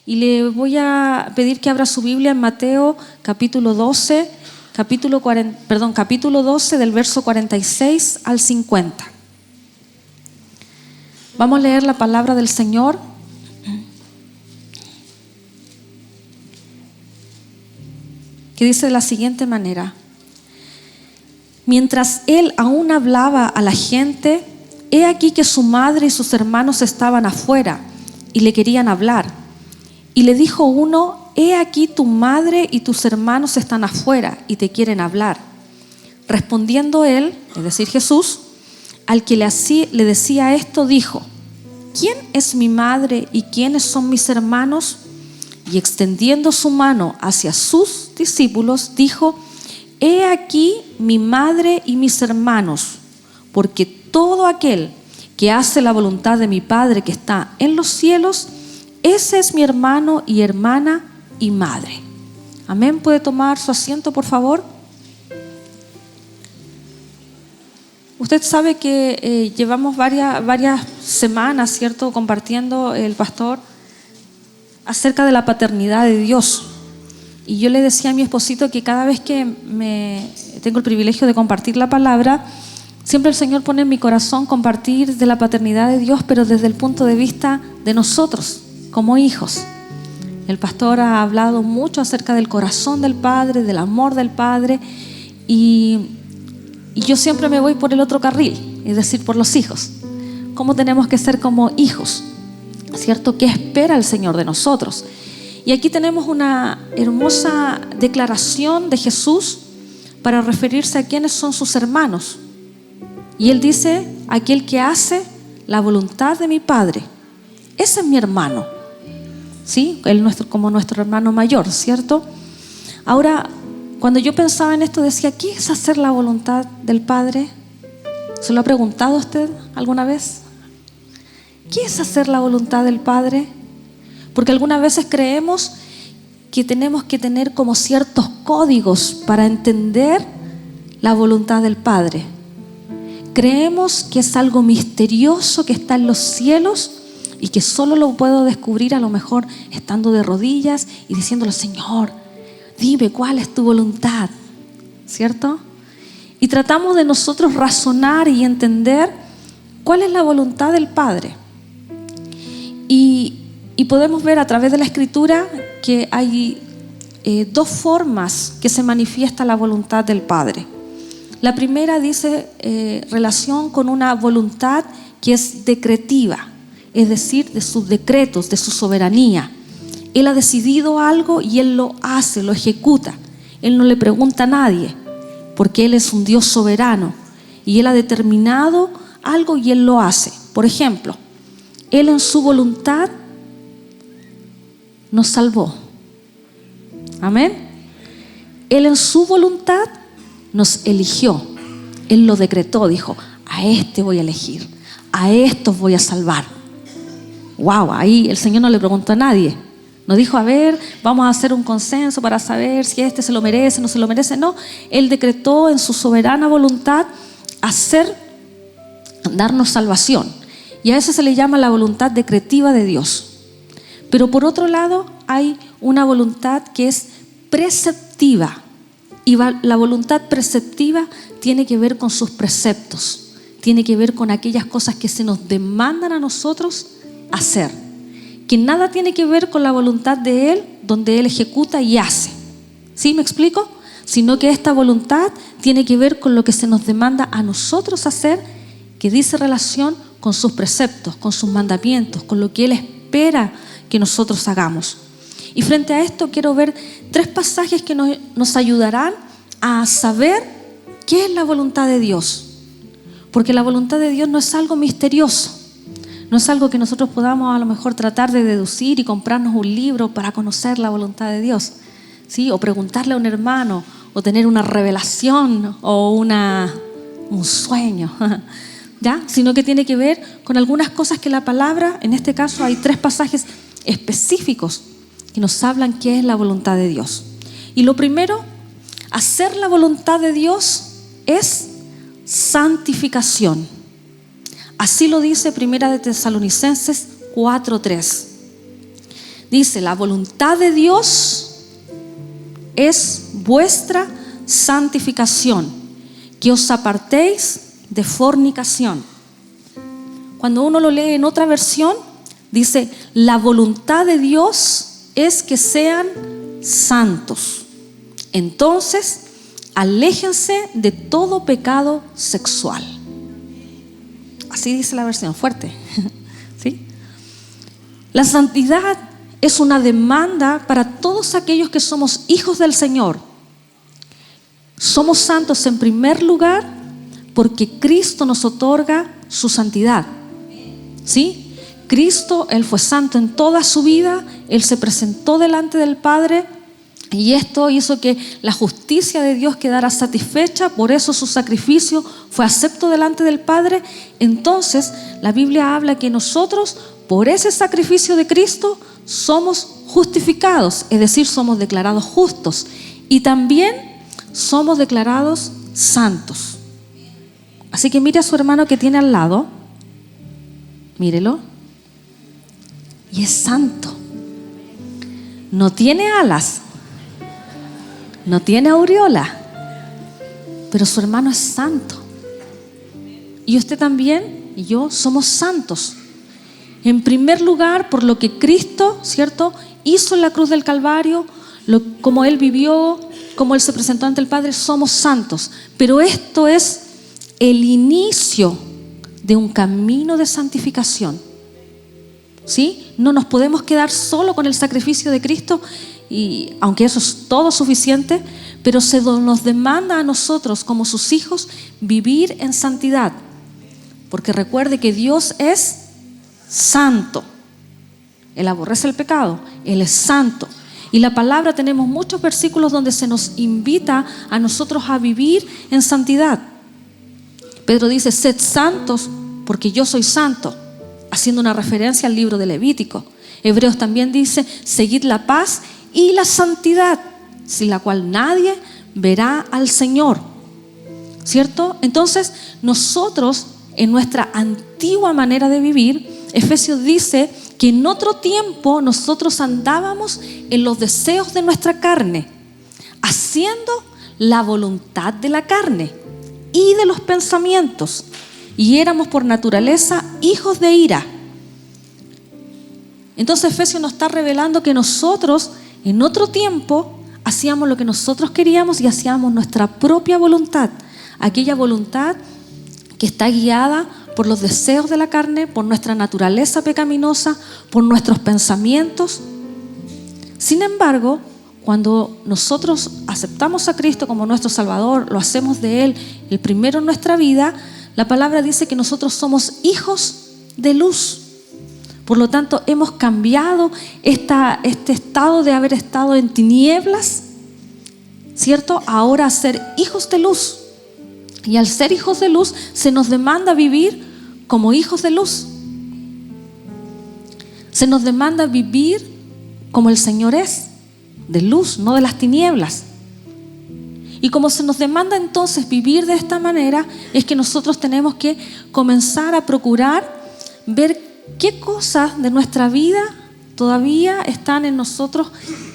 Y le voy a pedir que abra su Biblia en Mateo capítulo 12, capítulo 12 del verso 46 al 50. Vamos a leer la palabra del Señor. Que dice de la siguiente manera: mientras él aún hablaba a la gente, he aquí que su madre y sus hermanos estaban afuera y le querían hablar. Y le dijo uno: he aquí tu madre y tus hermanos están afuera y te quieren hablar. Respondiendo él, es decir Jesús, al que le decía esto, dijo: ¿quién es mi madre y quiénes son mis hermanos? Y extendiendo su mano hacia sus discípulos, dijo: he aquí mi madre y mis hermanos, porque todo aquel que hace la voluntad de mi Padre que está en los cielos, ese es mi hermano y hermana y madre. Amén. ¿Puede tomar su asiento, por favor? Usted sabe que llevamos varias semanas, ¿cierto?, compartiendo el pastor acerca de la paternidad de Dios. Y yo le decía a mi esposito que cada vez que tengo el privilegio de compartir la palabra, siempre el Señor pone en mi corazón compartir de la paternidad de Dios, pero desde el punto de vista de nosotros, como hijos. El pastor ha hablado mucho acerca del corazón del Padre, del amor del Padre, y yo siempre me voy por el otro carril, es decir, por los hijos. ¿Cómo tenemos que ser como hijos? ¿Cierto? ¿Qué espera el Señor de nosotros? Y aquí tenemos una hermosa declaración de Jesús para referirse a quiénes son sus hermanos. Y Él dice: aquel que hace la voluntad de mi Padre, ese es mi hermano. ¿Sí? Él como nuestro hermano mayor, ¿cierto? Ahora, cuando yo pensaba en esto, decía: ¿qué es hacer la voluntad del Padre? ¿Se lo ha preguntado usted alguna vez? ¿Qué es hacer la voluntad del Padre? Porque algunas veces creemos que tenemos que tener como ciertos códigos para entender la voluntad del Padre. Creemos que es algo misterioso que está en los cielos y que solo lo puedo descubrir a lo mejor estando de rodillas y diciéndole: Señor, dime cuál es tu voluntad, ¿cierto? Y tratamos de nosotros razonar y entender cuál es la voluntad del Padre. Y podemos ver a través de la Escritura que hay dos formas que se manifiesta la voluntad del Padre. La primera dice relación con una voluntad que es decretiva, es decir, de sus decretos, de su soberanía. Él ha decidido algo y Él lo hace, lo ejecuta. Él no le pregunta a nadie, porque Él es un Dios soberano y Él ha determinado algo y Él lo hace. Por ejemplo, Él en su voluntad nos salvó. Amén. Él en su voluntad nos eligió. Él lo decretó, dijo: a este voy a elegir, a estos voy a salvar. Wow, ahí el Señor no le preguntó a nadie. No dijo: a ver, vamos a hacer un consenso para saber si este se lo merece, no se lo merece. No, Él decretó en su soberana voluntad darnos salvación. Y a eso se le llama la voluntad decretiva de Dios. Pero por otro lado hay una voluntad que es preceptiva. Y la voluntad preceptiva tiene que ver con sus preceptos. Tiene que ver con aquellas cosas que se nos demandan a nosotros hacer. Que nada tiene que ver con la voluntad de Él, donde Él ejecuta y hace. ¿Sí me explico? Sino que esta voluntad tiene que ver con lo que se nos demanda a nosotros hacer, que dice relación con sus preceptos, con sus mandamientos, con lo que Él espera que nosotros hagamos. Y frente a esto quiero ver 3 pasajes que nos ayudarán a saber qué es la voluntad de Dios. Porque la voluntad de Dios no es algo misterioso. No es algo que nosotros podamos a lo mejor tratar de deducir y comprarnos un libro para conocer la voluntad de Dios, ¿sí? O preguntarle a un hermano, o tener una revelación o un sueño, ¿ya? Sino que tiene que ver con algunas cosas que la palabra, en este caso hay 3 pasajes específicos que nos hablan qué es la voluntad de Dios. Y lo primero, hacer la voluntad de Dios es santificación. Así lo dice Primera de Tesalonicenses 4:3. Dice, la voluntad de Dios es vuestra santificación, que os apartéis de fornicación. Cuando uno lo lee en otra versión, dice, la voluntad de Dios es que sean santos. Entonces, aléjense de todo pecado sexual. Así dice la versión fuerte. ¿Sí? La santidad es una demanda para todos aquellos que somos hijos del Señor. Somos santos en primer lugar porque Cristo nos otorga su santidad. ¿Sí? Cristo, Él fue santo en toda su vida, Él se presentó delante del Padre y esto hizo que la justicia de Dios quedara satisfecha, por eso su sacrificio fue acepto delante del Padre. Entonces, la Biblia habla que nosotros, por ese sacrificio de Cristo, somos justificados, es decir, somos declarados justos y también somos declarados santos. Así que mire a su hermano que tiene al lado, mírelo, y es santo. No tiene alas, no tiene aureola, pero su hermano es santo. Y usted también y yo somos santos. En primer lugar, por lo que Cristo, ¿cierto?, hizo en la cruz del Calvario, como Él vivió, como Él se presentó ante el Padre, somos santos. Pero esto es el inicio de un camino de santificación. ¿Sí? No nos podemos quedar solo con el sacrificio de Cristo, y aunque eso es todo suficiente, pero se nos demanda a nosotros como sus hijos vivir en santidad. Porque recuerde que Dios es santo. Él aborrece el pecado, Él es santo. Y la palabra, tenemos muchos versículos donde se nos invita a nosotros a vivir en santidad. Pedro dice, sed santos porque yo soy santo, haciendo una referencia al libro de Levítico. Hebreos también dice, seguid la paz y la santidad, sin la cual nadie verá al Señor. ¿Cierto? Entonces, nosotros, en nuestra antigua manera de vivir, Efesios dice que en otro tiempo nosotros andábamos en los deseos de nuestra carne, haciendo la voluntad de la carne y de los pensamientos, y éramos por naturaleza hijos de ira. Entonces Efesios nos está revelando que nosotros en otro tiempo hacíamos lo que nosotros queríamos y hacíamos nuestra propia voluntad, aquella voluntad que está guiada por los deseos de la carne, por nuestra naturaleza pecaminosa, por nuestros pensamientos. Sin embargo, cuando nosotros aceptamos a Cristo como nuestro Salvador, lo hacemos de Él el primero en nuestra vida, la palabra dice que nosotros somos hijos de luz. Por lo tanto, hemos cambiado este estado de haber estado en tinieblas, ¿cierto?, ahora a ser hijos de luz. Y al ser hijos de luz, se nos demanda vivir como hijos de luz. Se nos demanda vivir como el Señor es, de luz, no de las tinieblas. Y como se nos demanda entonces vivir de esta manera, es que nosotros tenemos que comenzar a procurar ver qué cosas de nuestra vida todavía están en nosotros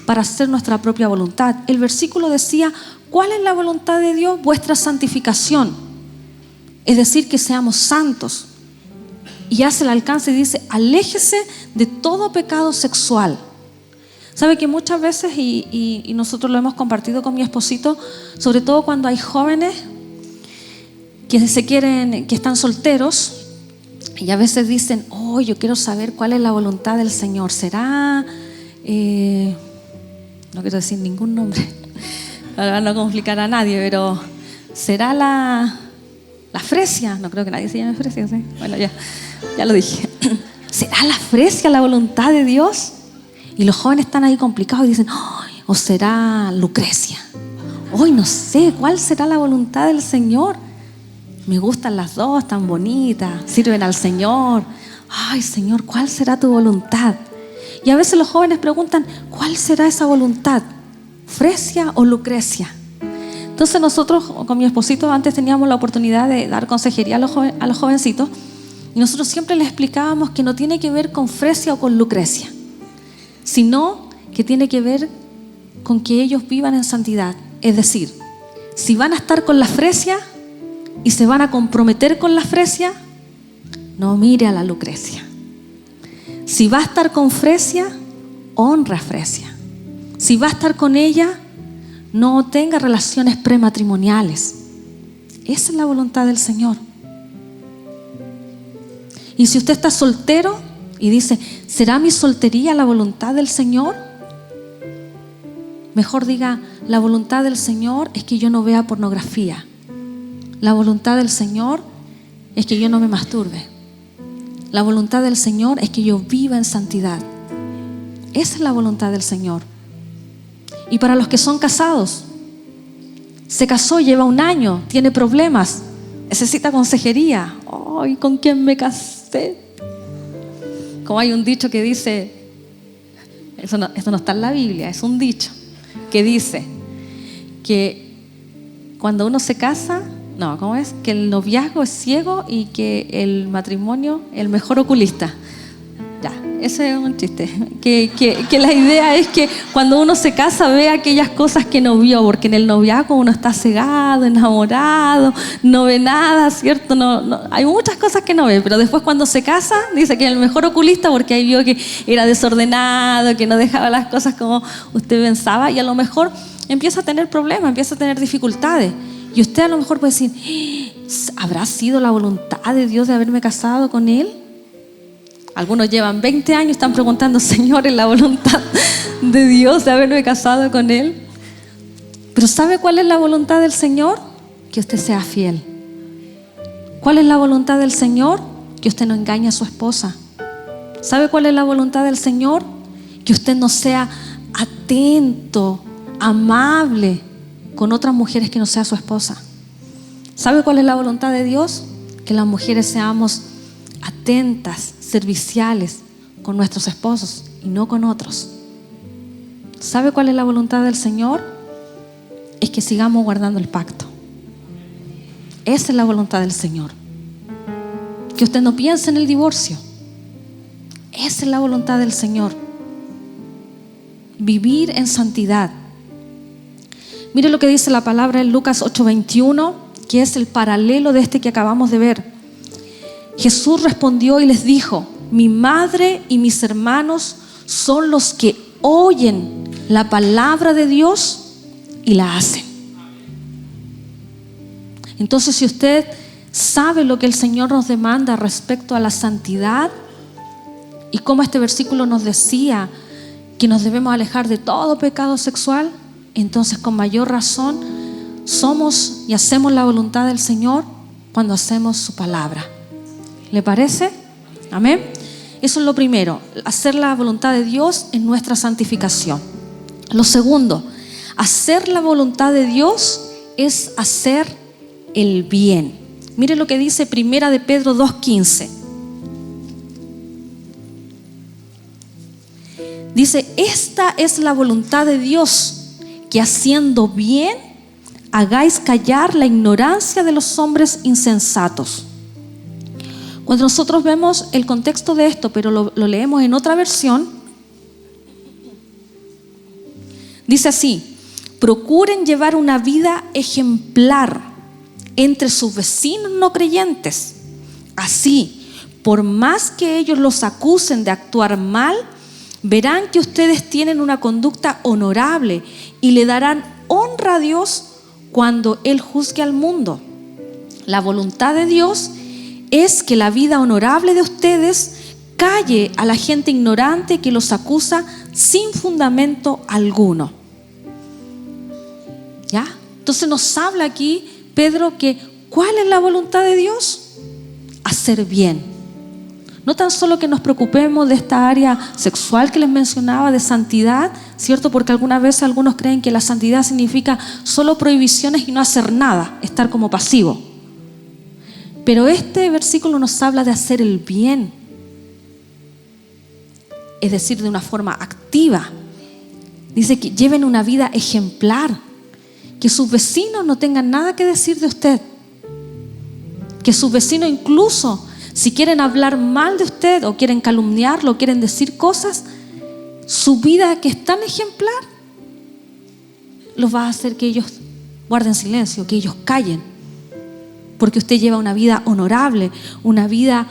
para hacer nuestra propia voluntad. El versículo decía, ¿cuál es la voluntad de Dios? Vuestra santificación. Es decir, que seamos santos. Y hace el alcance y dice, aléjese de todo pecado sexual. Sabe que muchas veces, y nosotros lo hemos compartido con mi esposito, sobre todo cuando hay jóvenes que están solteros, y a veces dicen, yo quiero saber cuál es la voluntad del Señor. ¿Será? No quiero decir ningún nombre, para no complicar a nadie, pero ¿será la fresia? No creo que nadie se llame fresia, ¿sí? Bueno, ya lo dije. ¿Será la fresia la voluntad de Dios? Y los jóvenes están ahí complicados y dicen, ¿o será Lucrecia? No sé, ¿cuál será la voluntad del Señor? Me gustan las dos, tan bonitas, sirven al Señor. Ay, Señor, ¿cuál será tu voluntad? Y a veces los jóvenes preguntan, ¿cuál será esa voluntad? ¿Fresia o Lucrecia? Entonces nosotros con mi esposito antes teníamos la oportunidad de dar consejería a los jovencitos, y nosotros siempre les explicábamos que no tiene que ver con Fresia o con Lucrecia. sino que tiene que ver con que ellos vivan en santidad. Es decir, si van a estar con la Fresia y se van a comprometer con la Fresia, no mire a la Lucrecia. Si va a estar con Fresia, honra a Fresia. Si va a estar con ella, no tenga relaciones prematrimoniales. Esa es la voluntad del Señor. Y si usted está soltero y dice, ¿será mi soltería la voluntad del Señor? Mejor diga, la voluntad del Señor es que yo no vea pornografía. La voluntad del Señor es que yo no me masturbe. La voluntad del Señor es que yo viva en santidad. Esa es la voluntad del Señor. Y para los que son casados, se casó, lleva 1 año, tiene problemas, necesita consejería. ¿Y con quién me casé? Como hay un dicho que dice, esto no está en la Biblia, es un dicho que dice que cuando uno se casa, ¿cómo es? Que el noviazgo es ciego y que el matrimonio el mejor oculista. Ya, ese es un chiste. Que la idea es que cuando uno se casa ve aquellas cosas que no vio, porque en el noviazgo uno está cegado, enamorado, no ve nada, ¿cierto? No, hay muchas cosas que no ve, pero después cuando se casa dice que es el mejor oculista porque ahí vio que era desordenado, que no dejaba las cosas como usted pensaba y a lo mejor empieza a tener problemas, empieza a tener dificultades. Y usted a lo mejor puede decir, ¿habrá sido la voluntad de Dios de haberme casado con Él? Algunos llevan 20 años y están preguntando, Señor, ¿es la voluntad de Dios de haberme casado con Él? Pero ¿sabe cuál es la voluntad del Señor? Que usted sea fiel. ¿Cuál es la voluntad del Señor? Que usted no engañe a su esposa. ¿Sabe cuál es la voluntad del Señor? Que usted no sea atento, amable con otras mujeres que no sea su esposa. ¿Sabe cuál es la voluntad de Dios? Que las mujeres seamos atentas, serviciales con nuestros esposos y no con otros. ¿Sabe cuál es la voluntad del Señor? Es que sigamos guardando el pacto. Esa es la voluntad del Señor. Que usted no piense en el divorcio. Esa es la voluntad del Señor. Vivir en santidad. Mire lo que dice la palabra en Lucas 8:21, que es el paralelo de este que acabamos de ver. Jesús respondió y les dijo, mi madre y mis hermanos son los que oyen la palabra de Dios y la hacen. Entonces, si usted sabe lo que el Señor nos demanda respecto a la santidad y cómo este versículo nos decía que nos debemos alejar de todo pecado sexual, entonces con mayor razón somos y hacemos la voluntad del Señor cuando hacemos su palabra. ¿Le parece? Amén. Eso es lo primero, hacer la voluntad de Dios en nuestra santificación. Lo segundo, hacer la voluntad de Dios es hacer el bien. Mire lo que dice 1 de Pedro 2:15. Dice, esta es la voluntad de Dios, que haciendo bien hagáis callar la ignorancia de los hombres insensatos. Cuando nosotros vemos el contexto de esto, pero lo leemos en otra versión, dice así, procuren llevar una vida ejemplar entre sus vecinos no creyentes. Así, por más que ellos los acusen de actuar mal, verán que ustedes tienen una conducta honorable y le darán honra a Dios cuando Él juzgue al mundo. La voluntad de Dios es que la vida honorable de ustedes calle a la gente ignorante que los acusa sin fundamento alguno. ¿Ya? Entonces nos habla aquí Pedro que ¿cuál es la voluntad de Dios? Hacer bien. No tan solo que nos preocupemos de esta área sexual que les mencionaba, de santidad, ¿cierto? Porque algunas veces algunos creen que la santidad significa solo prohibiciones y no hacer nada, estar como pasivo. Pero este versículo nos habla de hacer el bien, es decir, de una forma activa. Dice que lleven una vida ejemplar, que sus vecinos no tengan nada que decir de usted, que sus vecinos incluso si quieren hablar mal de usted o quieren calumniarlo o quieren decir cosas, su vida que es tan ejemplar, los va a hacer que ellos guarden silencio, que ellos callen. Porque usted lleva una vida honorable, una vida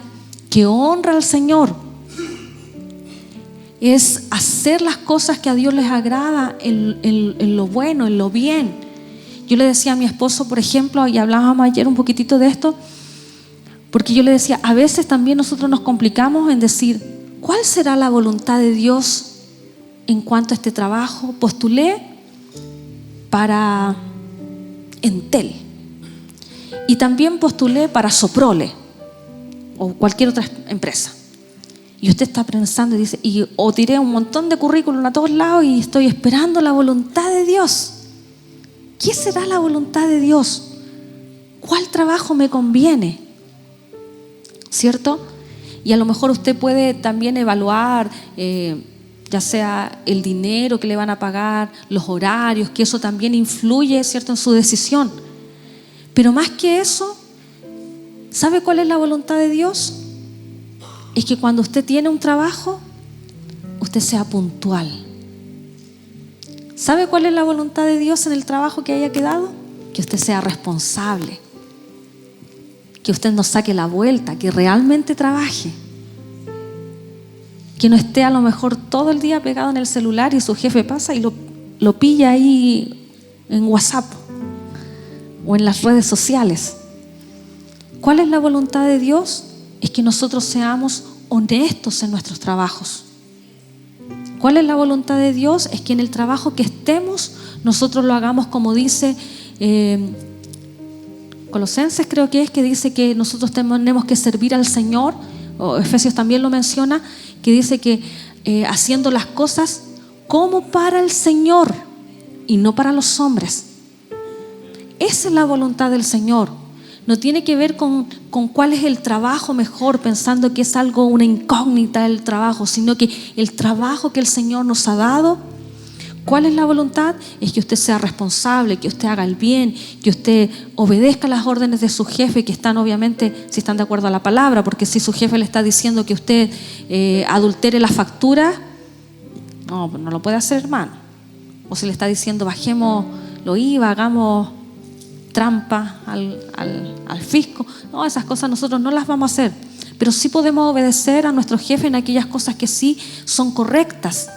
que honra al Señor. Es hacer las cosas que a Dios les agrada en lo bueno, en lo bien. Yo le decía a mi esposo, por ejemplo, y hablábamos ayer un poquitito de esto, porque yo le decía, a veces también nosotros nos complicamos en decir, ¿cuál será la voluntad de Dios en cuanto a este trabajo? Postulé para Entel y también postulé para Soprole o cualquier otra empresa. Y usted está pensando y dice, o tiré un montón de currículum a todos lados y estoy esperando la voluntad de Dios. ¿Qué será la voluntad de Dios? ¿Cuál trabajo me conviene? ¿Cierto? Y a lo mejor usted puede también evaluar, ya sea el dinero que le van a pagar, los horarios, que eso también influye, ¿cierto?, en su decisión. Pero más que eso, ¿sabe cuál es la voluntad de Dios? Es que cuando usted tiene un trabajo, usted sea puntual. ¿Sabe cuál es la voluntad de Dios en el trabajo que haya quedado? Que usted sea responsable, que usted no saque la vuelta, que realmente trabaje, que no esté a lo mejor todo el día pegado en el celular y su jefe pasa y lo pilla ahí en WhatsApp o en las redes sociales. ¿Cuál es la voluntad de Dios? Es que nosotros seamos honestos en nuestros trabajos. ¿Cuál es la voluntad de Dios? Es que en el trabajo que estemos, nosotros lo hagamos como dice Colosenses, creo que dice que nosotros tenemos que servir al Señor, o Efesios también lo menciona, que dice que haciendo las cosas como para el Señor y no para los hombres. Esa es la voluntad del Señor. No tiene que ver con cuál es el trabajo mejor, pensando que es algo, una incógnita el trabajo, sino que el trabajo que el Señor nos ha dado, ¿cuál es la voluntad? Es que usted sea responsable, que usted haga el bien, que usted obedezca las órdenes de su jefe, que están obviamente, si están de acuerdo a la palabra, porque si su jefe le está diciendo que usted adultere la factura, no lo puede hacer, hermano. O si le está diciendo bajemos lo IVA, hagamos trampa al fisco, no, esas cosas nosotros no las vamos a hacer, pero sí podemos obedecer a nuestro jefe en aquellas cosas que sí son correctas,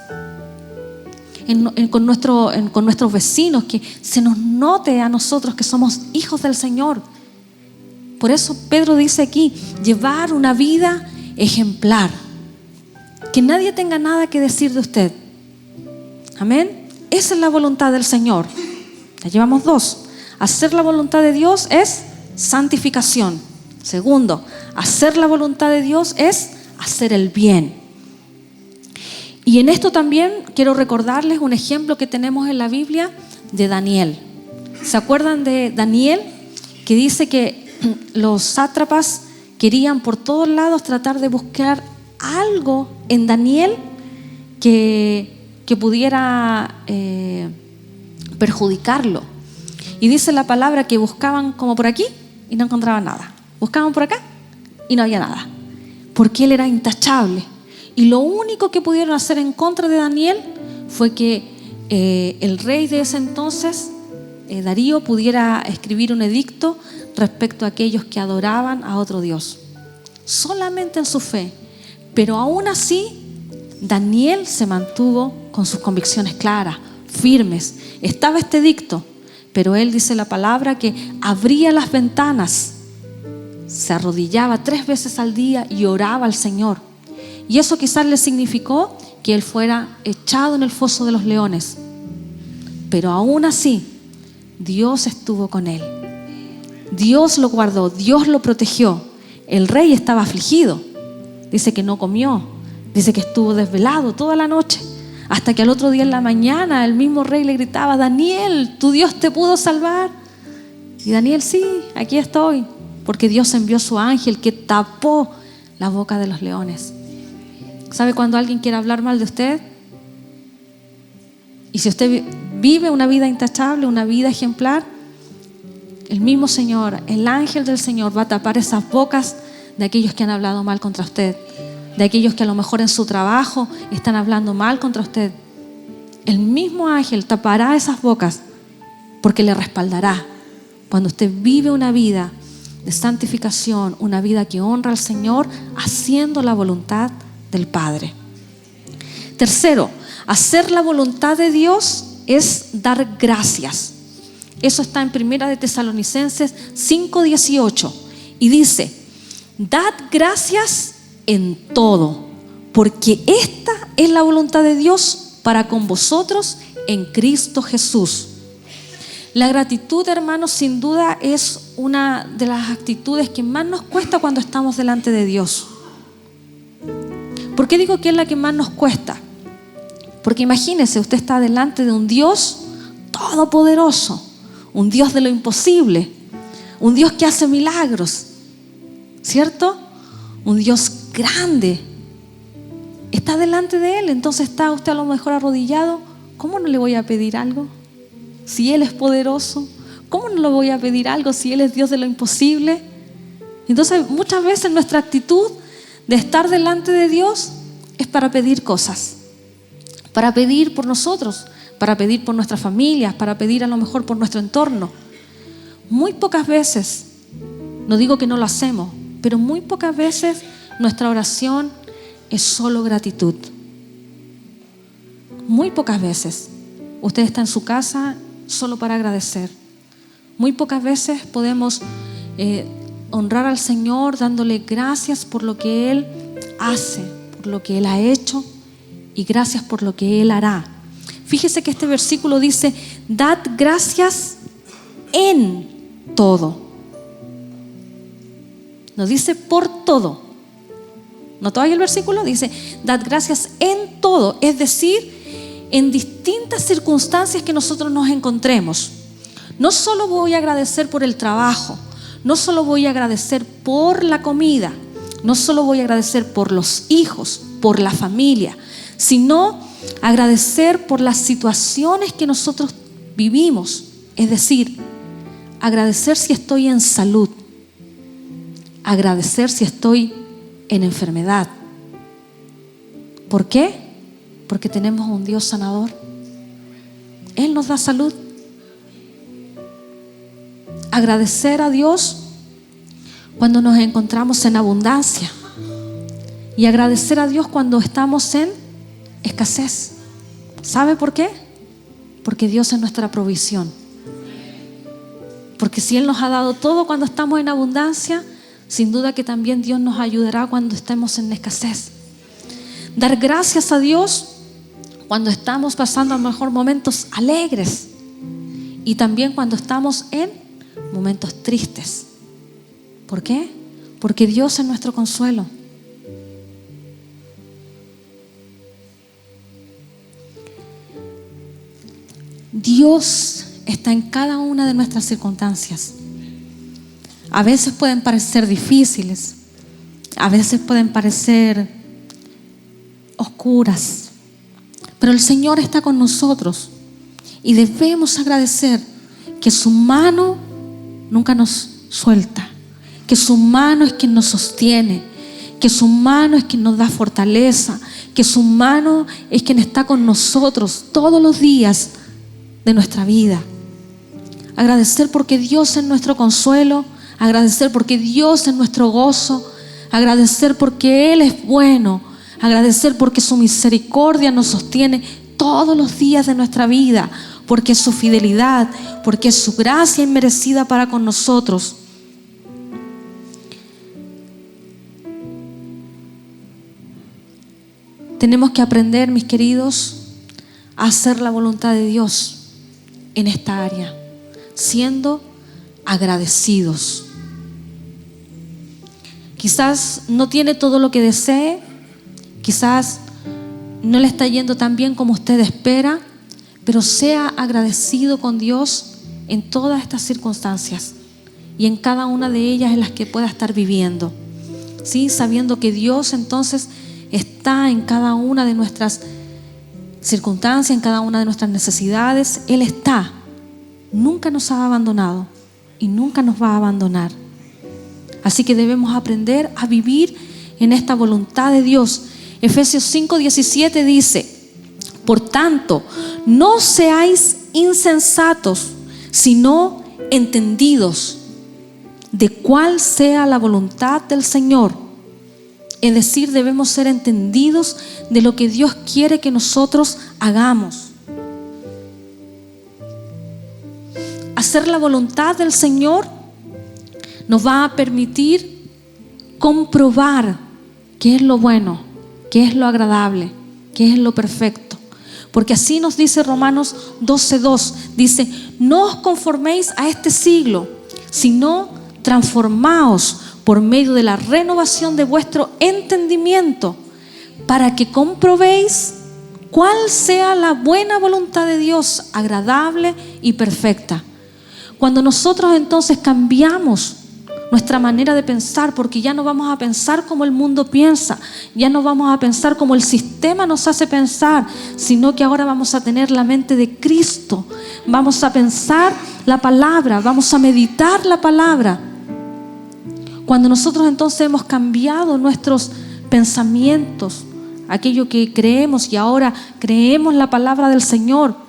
con nuestros vecinos, que se nos note a nosotros que somos hijos del Señor. Por eso Pedro dice aquí, llevar una vida ejemplar, que nadie tenga nada que decir de usted. Amén. Esa es la voluntad del Señor. Ya llevamos 2. Hacer la voluntad de Dios es santificación. Segundo, hacer la voluntad de Dios es hacer el bien. Y en esto también quiero recordarles un ejemplo que tenemos en la Biblia de Daniel. ¿Se acuerdan de Daniel? Que dice que los sátrapas querían por todos lados tratar de buscar algo en Daniel que pudiera perjudicarlo. Y dice la palabra que buscaban como por aquí y no encontraban nada. Buscaban por acá y no había nada. Porque él era intachable. Y lo único que pudieron hacer en contra de Daniel fue que el rey de ese entonces, Darío, pudiera escribir un edicto respecto a aquellos que adoraban a otro Dios. Solamente en su fe. Pero aún así, Daniel se mantuvo con sus convicciones claras, firmes. Estaba este edicto. Pero él dice la palabra que abría las ventanas, se arrodillaba 3 veces al día y oraba al Señor. Y eso quizás le significó que él fuera echado en el foso de los leones. Pero aún así, Dios estuvo con él. Dios lo guardó, Dios lo protegió. El rey estaba afligido. Dice que no comió, dice que estuvo desvelado toda la noche. Hasta que al otro día en la mañana el mismo rey le gritaba: Daniel, tu Dios te pudo salvar. Y Daniel: sí, aquí estoy, porque Dios envió su ángel que tapó la boca de los leones. ¿Sabe cuando alguien quiere hablar mal de usted? Y si usted vive una vida intachable, una vida ejemplar, el mismo Señor, el ángel del Señor va a tapar esas bocas de aquellos que han hablado mal contra usted. de aquellos que a lo mejor en su trabajo están hablando mal contra usted. El mismo ángel tapará esas bocas porque le respaldará cuando usted vive una vida de santificación, una vida que honra al Señor, haciendo la voluntad del Padre. Tercero, hacer la voluntad de Dios es dar gracias. Eso está en 1 de Tesalonicenses 5:18 y dice: dad gracias en todo, porque esta es la voluntad de Dios para con vosotros en Cristo Jesús. La gratitud, hermanos, sin duda es una de las actitudes que más nos cuesta cuando estamos delante de Dios. ¿Por qué digo que es la que más nos cuesta? Porque imagínese, usted está delante de un Dios todopoderoso, un Dios de lo imposible, un Dios que hace milagros, ¿cierto? Un Dios grande. Está delante de Él, entonces está usted a lo mejor arrodillado. ¿Cómo no le voy a pedir algo? Si Él es poderoso, ¿cómo no le voy a pedir algo si Él es Dios de lo imposible? Entonces muchas veces nuestra actitud de estar delante de Dios es para pedir cosas, para pedir por nosotros, para pedir por nuestras familias, para pedir a lo mejor por nuestro entorno. Muy pocas veces, no digo que no lo hacemos, pero muy pocas veces nuestra oración es solo gratitud. Muy pocas veces. Usted está en su casa solo para agradecer. Muy pocas veces podemos honrar al Señor dándole gracias por lo que Él hace, por lo que Él ha hecho y gracias por lo que Él hará. Fíjese que este versículo dice: dad gracias en todo. No dice por todo. ¿Notó ahí el versículo? Dice: dad gracias en todo, es decir, en distintas circunstancias que nosotros nos encontremos. No solo voy a agradecer por el trabajo, no solo voy a agradecer por la comida, no solo voy a agradecer por los hijos, por la familia, sino agradecer por las situaciones que nosotros vivimos. Es decir, agradecer si estoy en salud, agradecer si estoy en enfermedad. ¿Por qué? Porque tenemos un Dios sanador. Él nos da salud. Agradecer a Dios cuando nos encontramos en abundancia y agradecer a Dios cuando estamos en escasez. ¿Sabe por qué? Porque Dios es nuestra provisión. Porque si Él nos ha dado todo cuando estamos en abundancia, sin duda que también Dios nos ayudará cuando estemos en escasez. Dar gracias a Dios cuando estamos pasando a lo mejor momentos alegres y también cuando estamos en momentos tristes. ¿Por qué? Porque Dios es nuestro consuelo. Dios está en cada una de nuestras circunstancias. A veces pueden parecer difíciles, a veces pueden parecer oscuras, pero el Señor está con nosotros y debemos agradecer que su mano nunca nos suelta, que su mano es quien nos sostiene, que su mano es quien nos da fortaleza, que su mano es quien está con nosotros todos los días de nuestra vida. Agradecer porque Dios es nuestro consuelo, agradecer porque Dios es nuestro gozo, agradecer porque Él es bueno, agradecer porque su misericordia nos sostiene todos los días de nuestra vida, porque es su fidelidad, porque es su gracia inmerecida para con nosotros. Tenemos que aprender, mis queridos, a hacer la voluntad de Dios en esta área, siendo agradecidos. Quizás no tiene todo lo que desee, quizás no le está yendo tan bien como usted espera, pero sea agradecido con Dios en todas estas circunstancias y en cada una de ellas en las que pueda estar viviendo, ¿sí? Sabiendo que Dios entonces está en cada una de nuestras circunstancias, en cada una de nuestras necesidades. Él está, nunca nos ha abandonado y nunca nos va a abandonar. Así que debemos aprender a vivir en esta voluntad de Dios. Efesios 5:17 dice: por tanto, no seáis insensatos, sino entendidos de cuál sea la voluntad del Señor. Es decir, debemos ser entendidos de lo que Dios quiere que nosotros hagamos. Hacer la voluntad del Señor nos va a permitir comprobar qué es lo bueno, qué es lo agradable, qué es lo perfecto. Porque así nos dice Romanos 12:2, dice: no os conforméis a este siglo, sino transformaos por medio de la renovación de vuestro entendimiento, para que comprobéis cuál sea la buena voluntad de Dios, agradable y perfecta. Cuando nosotros entonces cambiamos nuestra manera de pensar, porque ya no vamos a pensar como el mundo piensa, ya no vamos a pensar como el sistema nos hace pensar, sino que ahora vamos a tener la mente de Cristo, vamos a pensar la palabra, vamos a meditar la palabra. Cuando nosotros entonces hemos cambiado nuestros pensamientos, aquello que creemos, y ahora creemos la palabra del Señor,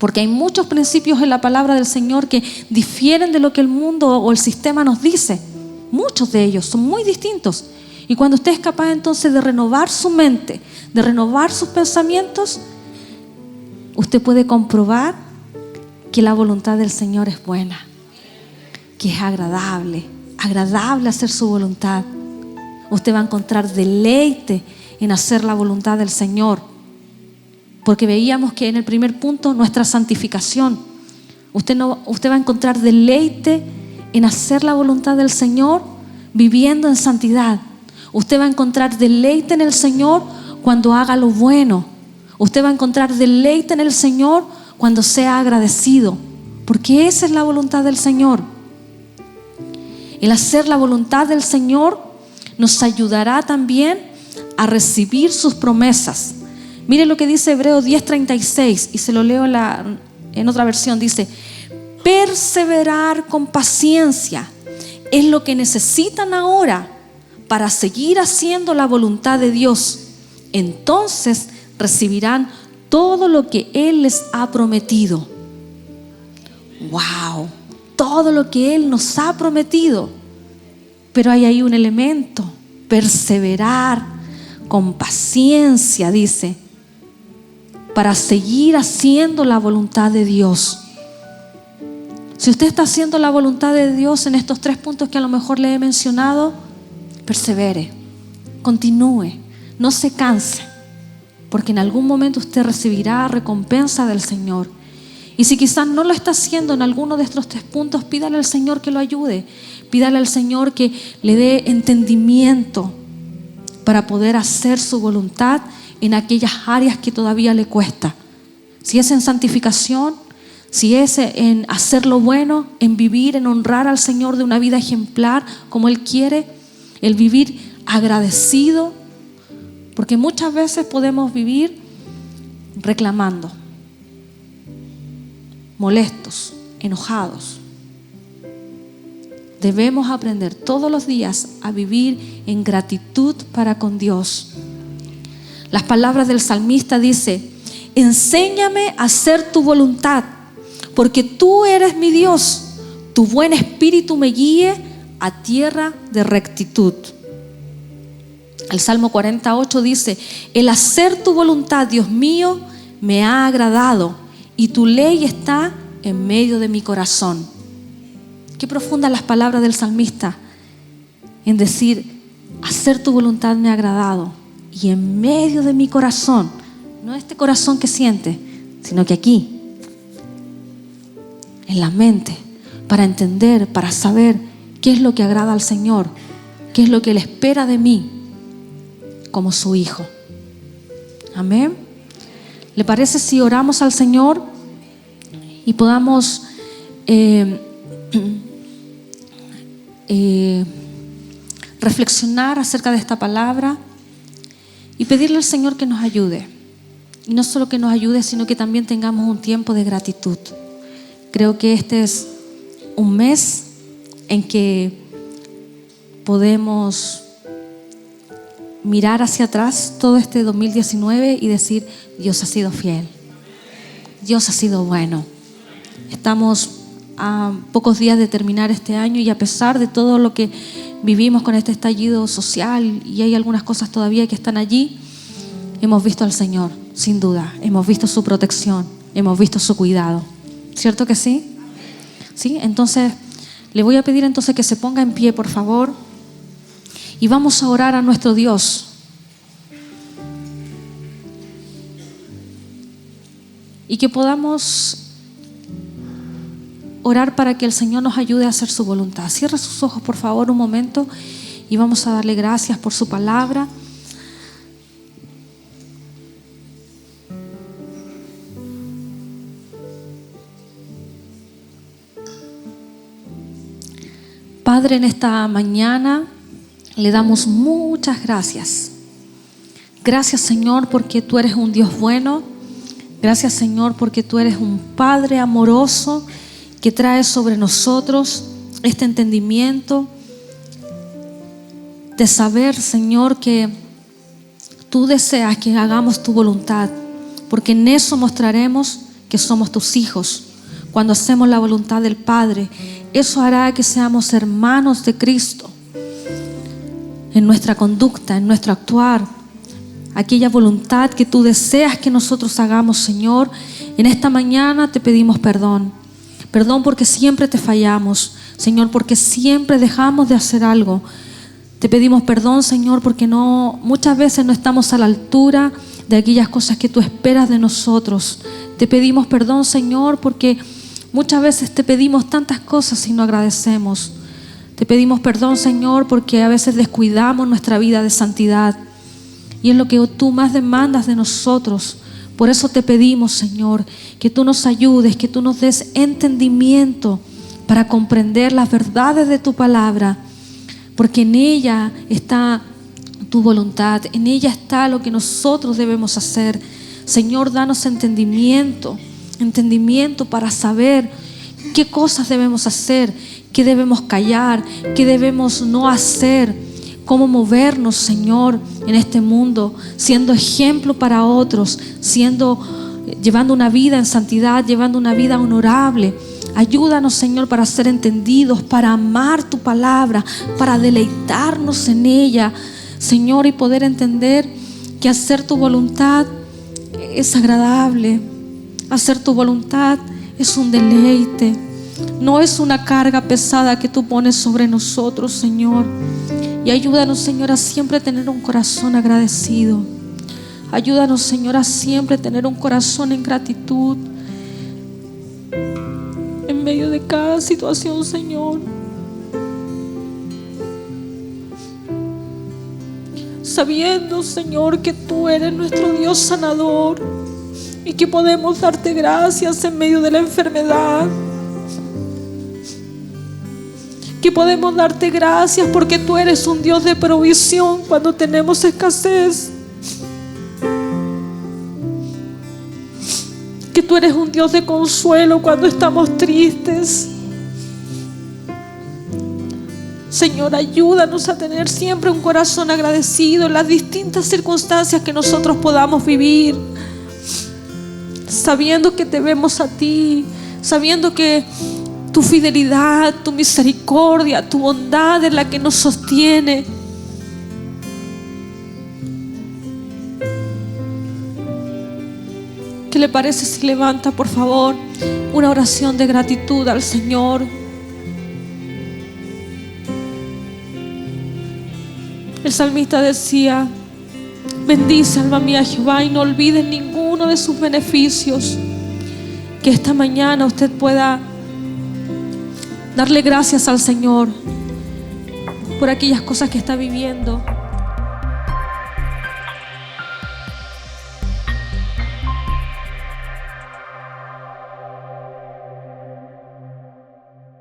porque hay muchos principios en la palabra del Señor que difieren de lo que el mundo o el sistema nos dice. Muchos de ellos son muy distintos. Y cuando usted es capaz entonces de renovar su mente, de renovar sus pensamientos, usted puede comprobar que la voluntad del Señor es buena, que es agradable hacer su voluntad. Usted va a encontrar deleite en hacer la voluntad del Señor. Porque veíamos que en el primer punto, nuestra santificación. Usted va a encontrar deleite en hacer la voluntad del Señor viviendo en santidad. Usted va a encontrar deleite en el Señor cuando haga lo bueno. Usted va a encontrar deleite en el Señor cuando sea agradecido. Porque esa es la voluntad del Señor. El hacer la voluntad del Señor nos ayudará también a recibir sus promesas. Mire lo que dice Hebreos 10:36, y se lo leo en otra versión. Dice: perseverar con paciencia es lo que necesitan ahora para seguir haciendo la voluntad de Dios. Entonces recibirán todo lo que Él les ha prometido. ¡Wow! Todo lo que Él nos ha prometido. Pero hay ahí un elemento: perseverar con paciencia, dice, para seguir haciendo la voluntad de Dios. Si usted está haciendo la voluntad de Dios en estos 3 puntos que a lo mejor le he mencionado, persevere, continúe, no se canse, porque en algún momento usted recibirá recompensa del Señor. Y si quizás no lo está haciendo en alguno de estos 3 puntos, pídale al Señor que lo ayude, pídale al Señor que le dé entendimiento para poder hacer su voluntad en aquellas áreas que todavía le cuesta. Si es en santificación, si es en hacer lo bueno, en vivir, en honrar al Señor de una vida ejemplar como Él quiere, el vivir agradecido, porque muchas veces podemos vivir reclamando, molestos, enojados. Debemos aprender todos los días a vivir en gratitud para con Dios. Las palabras del salmista dice: enséñame a hacer tu voluntad, porque tú eres mi Dios. Tu buen espíritu me guíe a tierra de rectitud. El Salmo 48 dice: el hacer tu voluntad, Dios mío, me ha agradado, y tu ley está en medio de mi corazón. Qué profundas las palabras del salmista en decir: hacer tu voluntad me ha agradado, y en medio de mi corazón, no este corazón que siente, sino que aquí, en la mente, para entender, para saber qué es lo que agrada al Señor, qué es lo que Él espera de mí como su hijo. Amén. ¿Le parece si oramos al Señor y podamos reflexionar acerca de esta palabra y pedirle al Señor que nos ayude? Y no solo que nos ayude, sino que también tengamos un tiempo de gratitud. Creo que este es un mes en que podemos mirar hacia atrás todo este 2019 y decir: Dios ha sido fiel, Dios ha sido bueno. Estamos a pocos días de terminar este año y a pesar de todo lo que vivimos con este estallido social, y hay algunas cosas todavía que están allí, hemos visto al Señor, sin duda. Hemos visto su protección, hemos visto su cuidado. ¿Cierto que sí? ¿Sí? Entonces, le voy a pedir entonces que se ponga en pie, por favor, y vamos a orar a nuestro Dios. Y que podamos orar para que el Señor nos ayude a hacer su voluntad. Cierra sus ojos, por favor, un momento, y vamos a darle gracias por su palabra. Padre, en esta mañana le damos muchas gracias. Gracias, Señor, porque tú eres un Dios bueno. Gracias, Señor, porque tú eres un Padre amoroso que trae sobre nosotros este entendimiento de saber, Señor, que tú deseas que hagamos tu voluntad, porque en eso mostraremos que somos tus hijos. Cuando hacemos la voluntad del Padre, eso hará que seamos hermanos de Cristo en nuestra conducta, en nuestro actuar. Aquella voluntad que tú deseas que nosotros hagamos, Señor, en esta mañana te pedimos perdón. Perdón porque siempre te fallamos, Señor, porque siempre dejamos de hacer algo. Te pedimos perdón, Señor, porque muchas veces no estamos a la altura de aquellas cosas que tú esperas de nosotros. Te pedimos perdón, Señor, porque muchas veces te pedimos tantas cosas y no agradecemos. Te pedimos perdón, Señor, porque a veces descuidamos nuestra vida de santidad. Y es lo que tú más demandas de nosotros. Por eso te pedimos, Señor, que tú nos ayudes, que tú nos des entendimiento para comprender las verdades de tu palabra. Porque en ella está tu voluntad, en ella está lo que nosotros debemos hacer. Señor, danos entendimiento para saber qué cosas debemos hacer, qué debemos callar, qué debemos no hacer, cómo movernos, Señor, en este mundo, siendo ejemplo para otros, llevando una vida en santidad, llevando una vida honorable. Ayúdanos, Señor, para ser entendidos, para amar tu palabra, para deleitarnos en ella, Señor, y poder entender que hacer tu voluntad es agradable. Hacer tu voluntad es un deleite, no es una carga pesada que tú pones sobre nosotros, Señor. Y ayúdanos, Señor, a siempre tener un corazón agradecido. Ayúdanos, Señor, a siempre tener un corazón en gratitud en medio de cada situación, Señor. Sabiendo, Señor, que tú eres nuestro Dios sanador y que podemos darte gracias en medio de la enfermedad. Que podemos darte gracias porque tú eres un Dios de provisión cuando tenemos escasez. Que tú eres un Dios de consuelo cuando estamos tristes. Señor, ayúdanos a tener siempre un corazón agradecido en las distintas circunstancias que nosotros podamos vivir, sabiendo que te vemos a ti, sabiendo que tu fidelidad, tu misericordia, tu bondad es la que nos sostiene. ¿Qué le parece si levanta, por favor, una oración de gratitud al Señor? El salmista decía: bendice, alma mía, a Jehová, y no olvides ninguno de sus beneficios. Que esta mañana usted pueda darle gracias al Señor por aquellas cosas que está viviendo.